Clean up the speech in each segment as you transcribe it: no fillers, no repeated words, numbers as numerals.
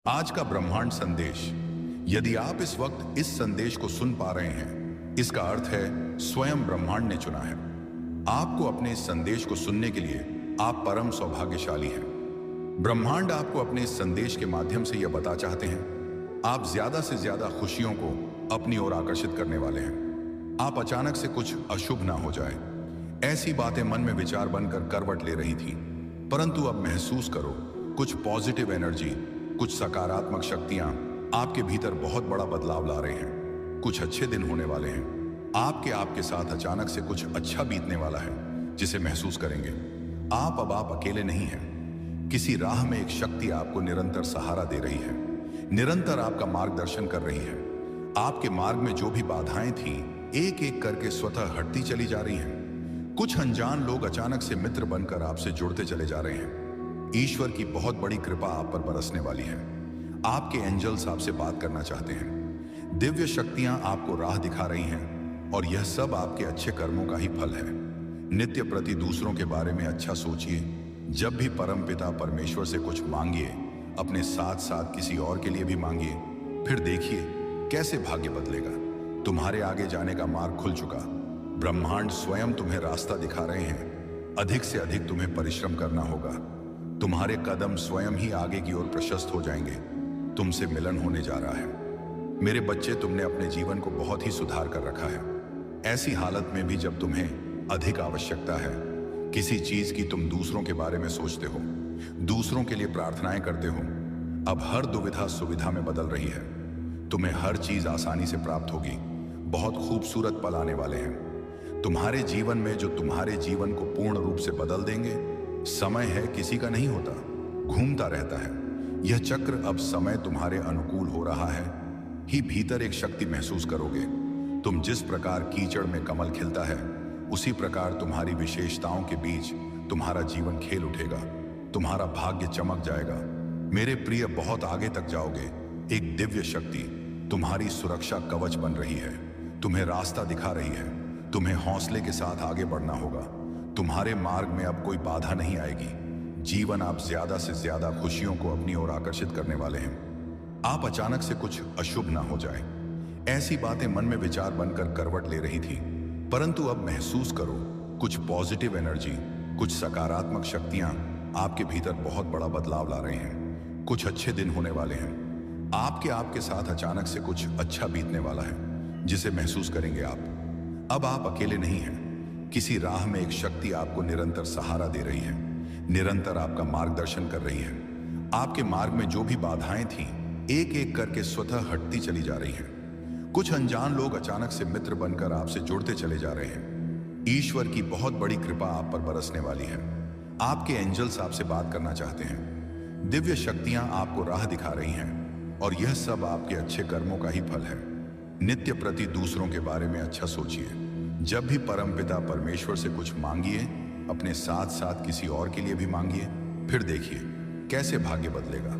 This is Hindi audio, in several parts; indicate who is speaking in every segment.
Speaker 1: आज का ब्रह्मांड संदेश। यदि आप इस वक्त इस संदेश को सुन पा रहे हैं, इसका अर्थ है स्वयं ब्रह्मांड ने चुना है आपको अपने इस संदेश को सुनने के लिए। आप परम सौभाग्यशाली हैं। ब्रह्मांड आपको अपने इस संदेश के माध्यम से यह बता चाहते हैं आप ज्यादा से ज्यादा खुशियों को अपनी ओर आकर्षित करने वाले हैं। आप अचानक से कुछ अशुभ ना हो जाए, ऐसी बातें मन में विचार बनकर करवट ले रही थी, परंतु अब महसूस करो कुछ पॉजिटिव एनर्जी, कुछ सकारात्मक शक्तियां आपके भीतर बहुत बड़ा बदलाव ला रहे हैं। कुछ अच्छे दिन होने वाले हैं। आपके साथ अचानक से कुछ अच्छा बीतने वाला है जिसे महसूस करेंगे। आप अकेले नहीं हैं। किसी राह में एक शक्ति आपको निरंतर सहारा दे रही है, निरंतर आपका मार्गदर्शन कर रही है। आपके मार्ग में जो भी बाधाएं थी, एक एक करके स्वतः हटती चली जा रही हैं। कुछ अनजान लोग अचानक से मित्र बनकर आपसे जुड़ते चले जा रहे हैं। ईश्वर की बहुत बड़ी कृपा आप पर बरसने वाली है। आपके एंजल्स आपसे बात करना चाहते हैं। दिव्य शक्तियां आपको राह दिखा रही हैं और यह सब आपके अच्छे कर्मों का ही फल है। नित्य प्रति दूसरों के बारे में अच्छा सोचिए। जब भी परम पिता परमेश्वर से कुछ मांगिए, अपने साथ साथ किसी और के लिए भी मांगिए। फिर देखिए कैसे भाग्य बदलेगा। तुम्हारे आगे जाने का मार्ग खुल चुका। ब्रह्मांड स्वयं तुम्हें रास्ता दिखा रहे हैं। अधिक से अधिक तुम्हें परिश्रम करना होगा। तुम्हारे कदम स्वयं ही आगे की ओर प्रशस्त हो जाएंगे। तुमसे मिलन होने जा रहा है। मेरे बच्चे, तुमने अपने जीवन को बहुत ही सुधार कर रखा है। ऐसी हालत में भी जब तुम्हें अधिक आवश्यकता है किसी चीज की, तुम दूसरों के बारे में सोचते हो, दूसरों के लिए प्रार्थनाएं करते हो। अब हर दुविधा सुविधा में बदल रही है। तुम्हें हर चीज आसानी से प्राप्त होगी। बहुत खूबसूरत पल आने वाले हैं तुम्हारे जीवन में, जो तुम्हारे जीवन को पूर्ण रूप से बदल देंगे। समय है किसी का नहीं होता, घूमता रहता है। यह चक्र अब समय तुम्हारे अनुकूल हो रहा है ही। भीतर एक शक्ति महसूस करोगे। तुम जिस प्रकार कीचड़ में कमल खिलता है, उसी प्रकार तुम्हारी विशेषताओं के बीच तुम्हारा जीवन खेल उठेगा। तुम्हारा भाग्य चमक जाएगा। मेरे प्रिय, बहुत आगे तक जाओगे। एक दिव्य शक्ति तुम्हारी सुरक्षा कवच बन रही है, तुम्हें रास्ता दिखा रही है। तुम्हें हौसले के साथ आगे बढ़ना होगा। तुम्हारे मार्ग में अब कोई बाधा नहीं आएगी। जीवन आप ज्यादा से ज्यादा खुशियों को अपनी ओर आकर्षित करने वाले हैं। आप अचानक से कुछ अशुभ ना हो जाए, ऐसी बातें मन में विचार बनकर करवट ले रही थी, परंतु अब महसूस करो कुछ पॉजिटिव एनर्जी, कुछ सकारात्मक शक्तियां आपके भीतर बहुत बड़ा बदलाव ला रहे हैं। कुछ अच्छे दिन होने वाले हैं। आपके साथ अचानक से कुछ अच्छा बीतने वाला है जिसे महसूस करेंगे आप। अब आप अकेले नहीं हैं। किसी राह में एक शक्ति आपको निरंतर सहारा दे रही है, निरंतर आपका मार्गदर्शन कर रही है। आपके मार्ग में जो भी बाधाएं थीं, एक एक करके स्वतः हटती चली जा रही हैं। कुछ अनजान लोग अचानक से मित्र बनकर आपसे जुड़ते चले जा रहे हैं। ईश्वर की बहुत बड़ी कृपा आप पर बरसने वाली है। आपके एंजल्स आपसे बात करना चाहते हैं। दिव्य शक्तियां आपको राह दिखा रही हैं और यह सब आपके अच्छे कर्मों का ही फल है। नित्य प्रति दूसरों के बारे में अच्छा सोचिए। जब भी परम पिता परमेश्वर से कुछ मांगिए, अपने साथ साथ किसी और के लिए भी मांगिए। फिर देखिए कैसे भाग्य बदलेगा।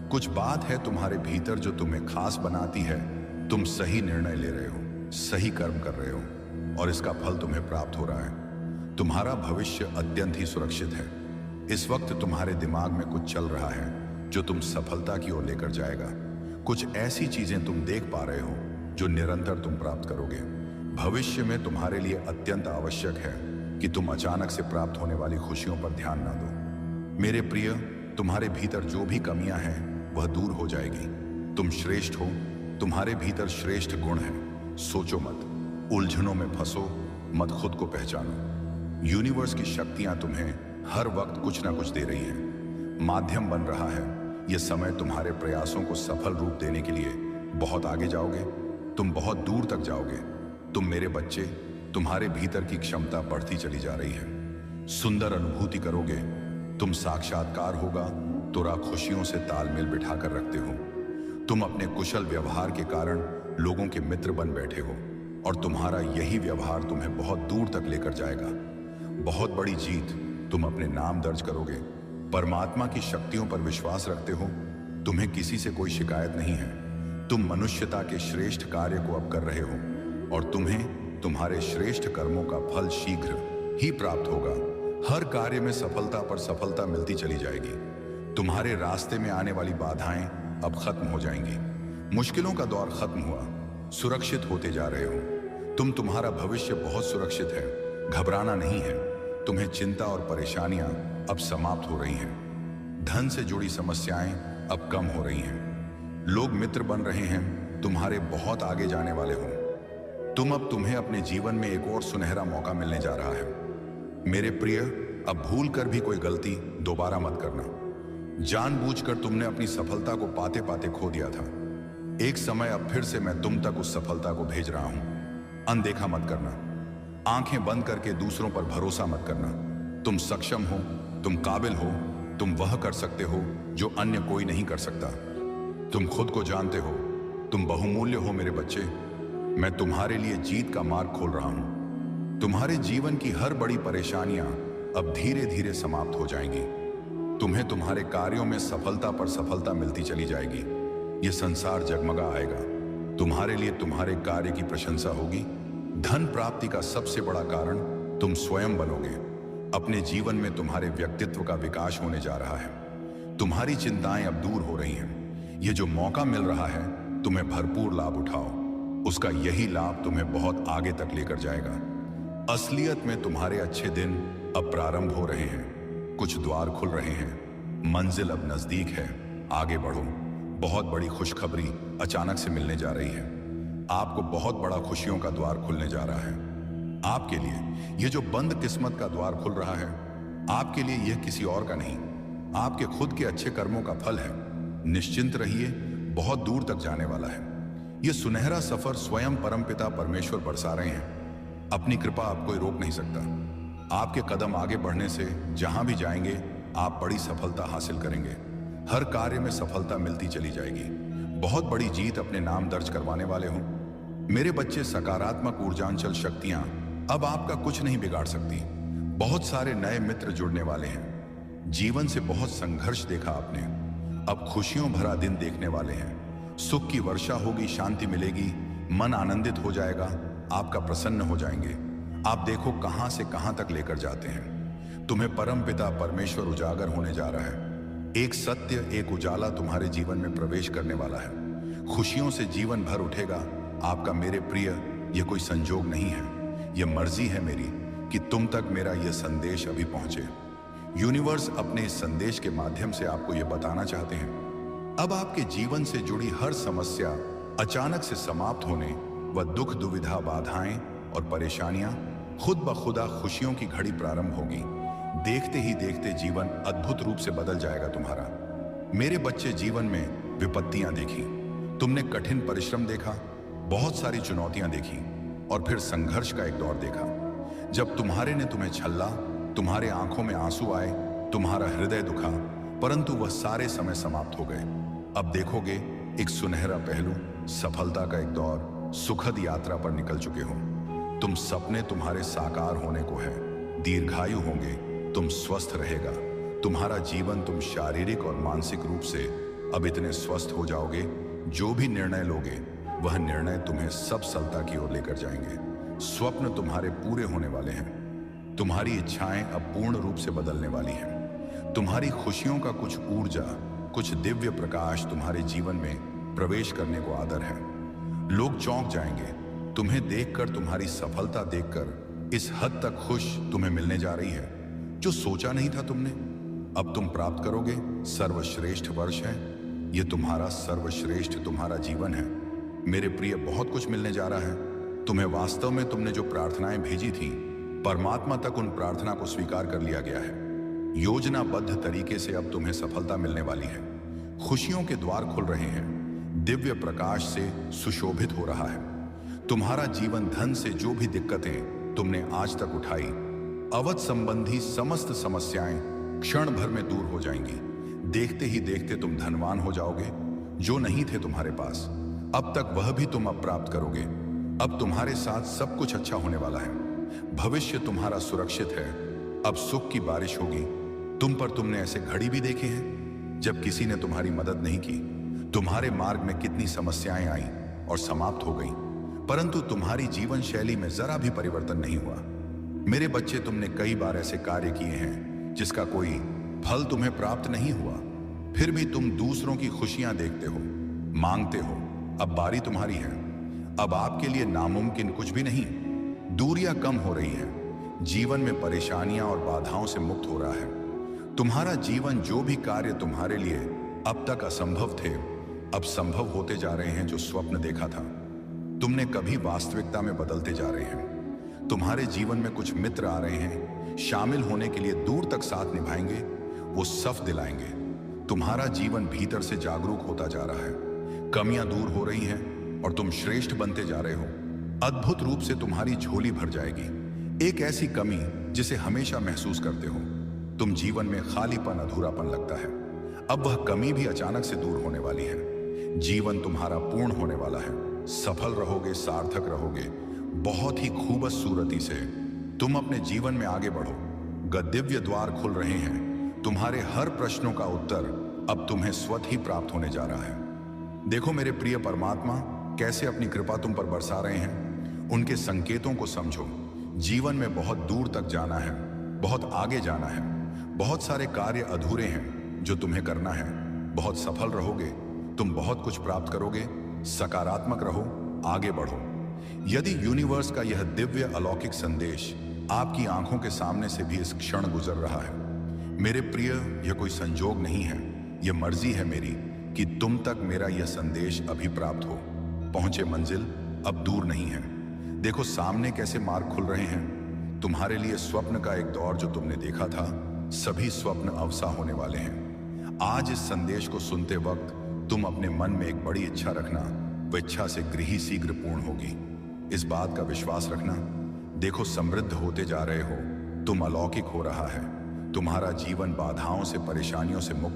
Speaker 1: कुछ बात है तुम्हारे भीतर जो तुम्हें खास बनाती है। तुम सही निर्णय ले रहे हो, सही कर्म कर रहे हो और इसका फल तुम्हें प्राप्त हो रहा है। तुम्हारा भविष्य अत्यंत ही सुरक्षित है। इस वक्त तुम्हारे दिमाग में कुछ चल रहा है जो तुम सफलता की ओर लेकर जाएगा। कुछ ऐसी चीजें तुम देख पा रहे हो जो निरंतर तुम प्राप्त करोगे। भविष्य में तुम्हारे लिए अत्यंत आवश्यक है कि तुम अचानक से प्राप्त होने वाली खुशियों पर ध्यान ना दो। मेरे प्रिय, तुम्हारे भीतर जो भी कमियां हैं वह दूर हो जाएगी। तुम श्रेष्ठ हो। तुम्हारे भीतर श्रेष्ठ गुण है। सोचो मत, उलझनों में फंसो मत, खुद को पहचानो। यूनिवर्स की शक्तियां तुम्हें हर वक्त कुछ ना कुछ दे रही हैं, माध्यम बन रहा है। यह समय तुम्हारे प्रयासों को सफल रूप देने के लिए बहुत आगे जाओगे। तुम बहुत दूर तक जाओगे। तुम मेरे बच्चे, तुम्हारे भीतर की क्षमता बढ़ती चली जा रही है। सुंदर अनुभूति करोगे। तुम साक्षात्कार होगा तो राह खुशियों से तालमेल बिठाकर रखते हो। तुम अपने कुशल व्यवहार के कारण लोगों के मित्र बन बैठे हो और तुम्हारा यही व्यवहार तुम्हें बहुत दूर तक लेकर जाएगा। बहुत बड़ी जीत तुम अपने नाम दर्ज करोगे। परमात्मा की शक्तियों पर विश्वास रखते हो। तुम्हें किसी से कोई शिकायत नहीं है। तुम मनुष्यता के श्रेष्ठ कार्य को अब कर रहे हो और तुम्हें तुम्हारे श्रेष्ठ कर्मों का फल शीघ्र ही प्राप्त होगा। हर कार्य में सफलता पर सफलता मिलती चली जाएगी। तुम्हारे रास्ते में आने वाली बाधाएं अब खत्म हो जाएंगी। मुश्किलों का दौर खत्म हुआ, सुरक्षित होते जा रहे हो। तुम्हारा भविष्य बहुत सुरक्षित है, घबराना नहीं है। तुम्हें चिंता और परेशानियां अब समाप्त हो रही हैं। धन से जुड़ी समस्याएं अब कम हो रही हैं। लोग मित्र बन रहे हैं, तुम्हारे बहुत आगे जाने वाले हो। तुम्हें अपने जीवन में एक और सुनहरा मौका मिलने जा रहा है। मेरे प्रिय, अब भूल कर भी कोई गलती दोबारा मत करना। जानबूझकर तुमने अपनी सफलता को पाते पाते खो दिया था। एक समय अब फिर से मैं तुम तक उस सफलता को भेज रहा हूं। अनदेखा मत करना। आंखें बंद करके दूसरों पर भरोसा मत करना। तुम सक्षम हो, तुम काबिल हो, तुम वह कर सकते हो जो अन्य कोई नहीं कर सकता। तुम खुद को जानते हो, तुम बहुमूल्य हो मेरे बच्चे। मैं तुम्हारे लिए जीत का मार्ग खोल रहा हूं। तुम्हारे जीवन की हर बड़ी परेशानियां अब धीरे धीरे समाप्त हो जाएंगी। तुम्हें तुम्हारे कार्यों में सफलता पर सफलता मिलती चली जाएगी। यह संसार जगमगा आएगा। तुम्हारे लिए तुम्हारे कार्य की प्रशंसा होगी। धन प्राप्ति का सबसे बड़ा कारण तुम स्वयं बनोगे। अपने जीवन में तुम्हारे व्यक्तित्व का विकास होने जा रहा है। तुम्हारी चिंताएं अब दूर हो रही हैं। यह जो मौका मिल रहा है, तुम्हें भरपूर लाभ उठाओ। उसका यही लाभ तुम्हें बहुत आगे तक लेकर जाएगा। असलियत में तुम्हारे अच्छे दिन अब प्रारंभ हो रहे हैं। कुछ द्वार खुल रहे हैं। मंजिल अब नजदीक है। आगे बढ़ो। बहुत बड़ी खुशखबरी अचानक से मिलने जा रही है। आपको बहुत बड़ा खुशियों का द्वार खुलने जा रहा है। आपके लिए यह जो बंद किस्मत का द्वार खुल रहा है, आपके लिए यह किसी और का नहीं, आपके खुद के अच्छे कर्मों का फल है। निश्चिंत रहिए, बहुत दूर तक जाने वाला है। यह सुनहरा सफर स्वयं परमपिता परमेश्वर बरसा रहे हैं। अपनी कृपा अब कोई रोक नहीं सकता। आपके कदम आगे बढ़ने से जहां भी जाएंगे, आप बड़ी सफलता हासिल करेंगे। हर कार्य में सफलता मिलती चली जाएगी। बहुत बड़ी जीत अपने नाम दर्ज करवाने वाले हो। मेरे बच्चे, सकारात्मक ऊर्जांचल शक्तियां अब आपका कुछ नहीं बिगाड़ सकती। बहुत सारे नए मित्र जुड़ने वाले हैं। जीवन से बहुत संघर्ष देखा आपने, अब खुशियों भरा दिन देखने वाले हैं। सुख की वर्षा होगी, शांति मिलेगी, मन आनंदित हो जाएगा, आपका प्रसन्न हो जाएंगे। आप देखो कहां से कहां तक लेकर जाते हैं। तुम्हें परमपिता परमेश्वर उजागर होने जा रहा है। एक सत्य, एक उजाला तुम्हारे जीवन में प्रवेश करने वाला है। खुशियों से जीवन भर उठेगा आपका। मेरे प्रिय, यह कोई संजोग नहीं है, यह मर्जी है मेरी कि तुम तक मेरा यह संदेश अभी पहुंचे। यूनिवर्स अपने इस संदेश के माध्यम से आपको यह बताना चाहते हैं, अब आपके जीवन से जुड़ी हर समस्या अचानक से समाप्त होने व दुख, दुविधा, बाधाएं और परेशानियां खुद ब खुदा खुशियों की घड़ी प्रारंभ होगी। देखते ही देखते जीवन अद्भुत रूप से बदल जाएगा तुम्हारा। मेरे बच्चे, जीवन में विपत्तियां देखी, तुमने कठिन परिश्रम देखा, बहुत सारी चुनौतियां देखी और फिर संघर्ष का एक दौर देखा। जब तुम्हारे ने तुम्हें छल्ला, तुम्हारे आंखों में आंसू आए, तुम्हारा हृदय दुखा, परंतु वह सारे समय समाप्त हो गए। अब देखोगे एक सुनहरा पहलू, सफलता का एक दौर, सुखद यात्रा पर निकल चुके हो। तुम सपने तुम्हारे साकार होने को है। दीर्घायु होंगे, तुम स्वस्थ रहेगा तुम्हारा जीवन। तुम शारीरिक और मानसिक रूप से अब इतने स्वस्थ हो जाओगे, जो भी निर्णय लोगे वह निर्णय तुम्हें सब सफलता की ओर लेकर जाएंगे। स्वप्न तुम्हारे पूरे होने वाले हैं। तुम्हारी इच्छाएं अब पूर्ण रूप से बदलने वाली हैं। तुम्हारी खुशियों का कुछ ऊर्जा, कुछ दिव्य प्रकाश तुम्हारे जीवन में प्रवेश करने को आदर है। लोग चौंक जाएंगे तुम्हें देखकर, तुम्हारी सफलता देखकर। इस हद तक खुश तुम्हें मिलने जा रही है जो सोचा नहीं था तुमने। अब तुम प्राप्त करोगे सर्वश्रेष्ठ वर्ष है। यह तुम्हारा सर्वश्रेष्ठ तुम्हारा जीवन है। मेरे प्रिय, बहुत कुछ मिलने जा रहा है तुम्हें। वास्तव में तुमने जो प्रार्थनाएं भेजी थी, परमात्मा तक उन प्रार्थना को स्वीकार कर लिया गया है। योजनाबद्ध तरीके से अब तुम्हें सफलता मिलने वाली है। खुशियों के द्वार खुल रहे हैं। दिव्य प्रकाश से सुशोभित हो रहा है तुम्हारा जीवन। धन से जो भी दिक्कतें तुमने आज तक उठाई, अवध संबंधी समस्त समस्याएं क्षण भर में दूर हो जाएंगी। देखते ही देखते तुम धनवान हो जाओगे। जो नहीं थे तुम्हारे पास अब तक, वह भी तुम अब प्राप्त करोगे। अब तुम्हारे साथ सब कुछ अच्छा होने वाला है। भविष्य तुम्हारा सुरक्षित है। अब सुख की बारिश होगी तुम पर। तुमने ऐसे घड़ी भी देखे हैं जब किसी ने तुम्हारी मदद नहीं की। तुम्हारे मार्ग में कितनी समस्याएं आईं और समाप्त हो गईं, परंतु तुम्हारी जीवन शैली में जरा भी परिवर्तन नहीं हुआ। मेरे बच्चे, तुमने कई बार ऐसे कार्य किए हैं जिसका कोई फल तुम्हें प्राप्त नहीं हुआ। फिर भी तुम दूसरों की खुशियां देखते हो, मांगते हो। अब बारी तुम्हारी है। अब आपके लिए नामुमकिन कुछ भी नहीं। दूरियां कम हो रही हैं, जीवन में परेशानियां और बाधाओं से मुक्त हो रहा है। तुम्हारा जीवन, जो भी कार्य तुम्हारे लिए अब तक असंभव थे, अब संभव होते जा रहे हैं। जो स्वप्न देखा था तुमने, कभी वास्तविकता में बदलते जा रहे हैं। तुम्हारे जीवन में कुछ मित्र आ रहे हैं, शामिल होने के लिए, दूर तक साथ निभाएंगे, वो सफ दिलाएंगे। तुम्हारा जीवन भीतर से जागरूक होता जा रहा है। कमियां दूर हो रही हैं और तुम श्रेष्ठ बनते जा रहे हो। अद्भुत रूप से तुम्हारी झोली भर जाएगी। एक ऐसी कमी जिसे हमेशा महसूस करते हो। तुम जीवन में खालीपन, अधूरापन लगता है। अब वह कमी भी अचानक से दूर होने वाली है। जीवन तुम्हारा पूर्ण होने वाला है। सफल रहोगे, सार्थक रहोगे, बहुत ही खूबसूरती से तुम अपने जीवन में आगे बढ़ो। गदिव्य द्वार खुल रहे हैं। तुम्हारे हर प्रश्नों का उत्तर अब तुम्हें स्वतः ही प्राप्त होने जा रहा है। देखो मेरे प्रिय परमात्मा कैसे अपनी कृपा तुम पर बरसा रहे हैं। उनके संकेतों को समझो। जीवन में बहुत दूर तक जाना है, बहुत आगे जाना है। बहुत सारे कार्य अधूरे हैं जो तुम्हें करना है। बहुत सफल रहोगे, तुम बहुत कुछ प्राप्त करोगे। सकारात्मक रहो, आगे बढ़ो। यदि यूनिवर्स का यह दिव्य अलौकिक संदेश आपकी आंखों के सामने से भी इस क्षण गुजर रहा है, मेरे प्रिय, यह कोई संजोग नहीं है। यह मर्जी है मेरी कि तुम तक मेरा यह संदेश अभी प्राप्त हो। पहुंचे मंजिल अब दूर नहीं है। देखो सामने कैसे मार्ग खुल रहे हैं। तुम्हारे लिए स्वप्न का एक दौर जो तुमने देखा था, सभी स्वप्न अवसा होने वाले हैं। आज इस संदेश को सुनते वक्त तुम अपने मन में एक बड़ी इच्छा रखना। वह इच्छा से गृही शीघ्र पूर्ण होगी। इस बात का विश्वास रखना। देखो समृद्ध होते जा रहे हो। तुम अलौकिक हो रहा है। तुम्हारा जीवन बाधाओं से, परेशानियों से मुक्त